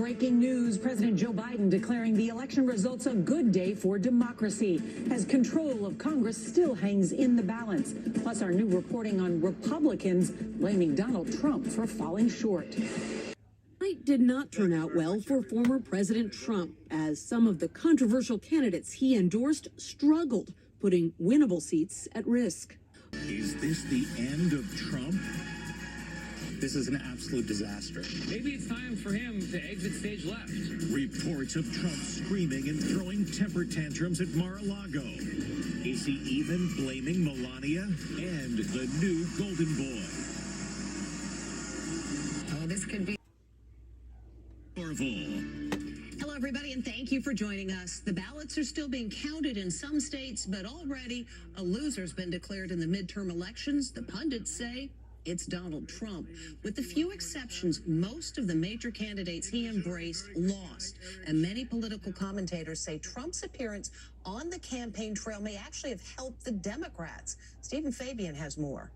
Breaking news, President Joe Biden declaring the election results a good day for democracy, as control of Congress still hangs in the balance. Plus, our new reporting on Republicans blaming Donald Trump for falling short. Night did not turn out well for former President Trump, as some of the controversial candidates he endorsed struggled, putting winnable seats at risk. Is this the end of Trump? This is an absolute disaster. Maybe it's time for him to exit stage left. Reports of Trump screaming and throwing temper tantrums at Mar-a-Lago. Is he even blaming Melania and the new golden boy? Oh, this could be Marvel. Hello, everybody, and thank you for joining us. The ballots are still being counted in some states, but already a loser's been declared in the midterm elections. The pundits say it's Donald Trump. With a few exceptions, most of the major candidates he embraced lost. And many political commentators say Trump's appearance on the campaign trail may actually have helped the Democrats. Stephen Fabian has more.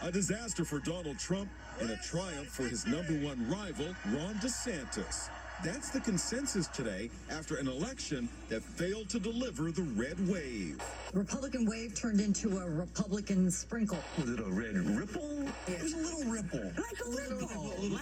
A disaster for Donald Trump and a triumph for his #1 rival, Ron DeSantis. That's the consensus today after an election that failed to deliver the red wave. Republican wave turned into a Republican sprinkle. Was it a red ripple? It was a little ripple. Like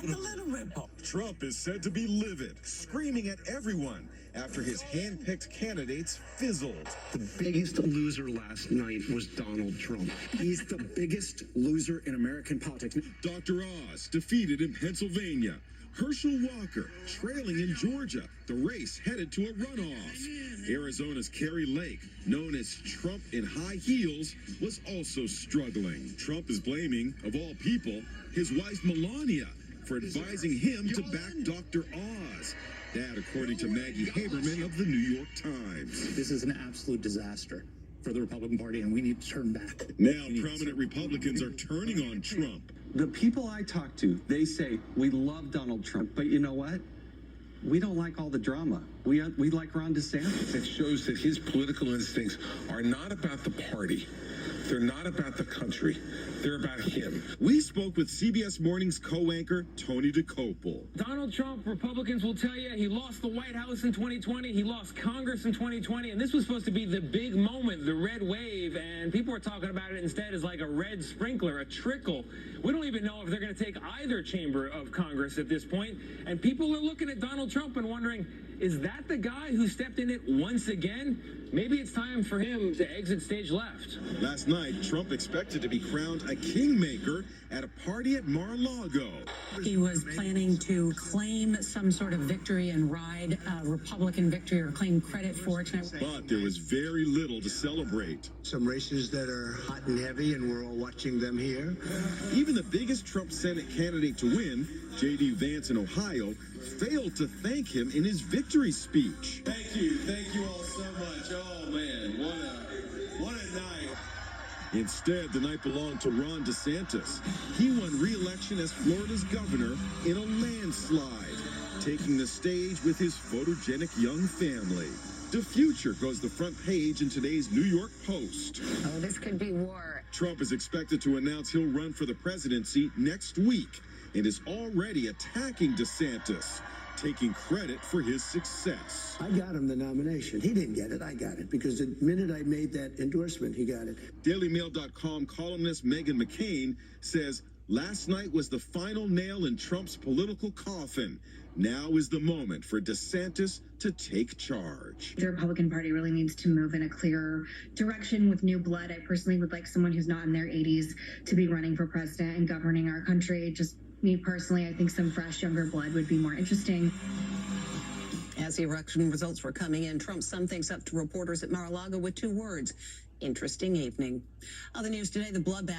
a little ripple. Trump is said to be livid, screaming at everyone after his hand-picked candidates fizzled. The biggest loser last night was Donald Trump. He's the biggest loser in American politics. Dr. Oz defeated in Pennsylvania. Herschel Walker trailing in Georgia. The race headed to a runoff. Arizona's Kari Lake, known as Trump in high heels, was also struggling. Trump is blaming, of all people, his wife Melania for advising him to back Dr. Oz. That, according to Maggie Haberman of the New York Times. This is an absolute disaster for the Republican Party, and we need to turn back. Now, prominent Republicans are turning on Trump. The people I talk to, they say, we love Donald Trump, but you know what? We don't like all the drama. We like Ron DeSantis. It shows that his political instincts are not about the party. They're not about the country. They're about him. We spoke with CBS Morning's co-anchor, Tony DeCopel. Donald Trump, Republicans will tell you he lost the White House in 2020, he lost Congress in 2020, and this was supposed to be the big moment, the red wave, and people are talking about it instead as like a red sprinkler, a trickle. We don't even know if they're going to take either chamber of Congress at this point, and people are looking at Donald Trump and wondering, is that the guy who stepped in it once again? Maybe it's time for him to exit stage left. Last night, Trump expected to be crowned a kingmaker at a party at Mar-a-Lago. He was planning to claim some sort of victory and ride a Republican victory or claim credit for it. But there was very little to celebrate. Some races that are hot and heavy, and we're all watching them here. Even the biggest Trump Senate candidate to win, J.D. Vance in Ohio, failed to thank him in his victory speech. Thank you all so much. Oh man, what a night. Instead, the night belonged to Ron DeSantis. He won re-election as Florida's governor in a landslide, taking the stage with his photogenic young family. The future goes the front page in today's New York Post. Oh, this could be war. Trump is expected to announce he'll run for the presidency next week and is already attacking DeSantis, taking credit for his success. I got him the nomination. He didn't get it. I got it. Because the minute I made that endorsement, he got it. DailyMail.com columnist Meghan McCain says last night was the final nail in Trump's political coffin. Now is the moment for DeSantis to take charge. The Republican Party really needs to move in a clearer direction with new blood. I personally would like someone who's not in their 80s to be running for president and governing our country. Just me personally, I think some fresh, younger blood would be more interesting. As the election results were coming in, Trump summed things up to reporters at Mar-a-Lago with 2 words: interesting evening. Other news today, the bloodbath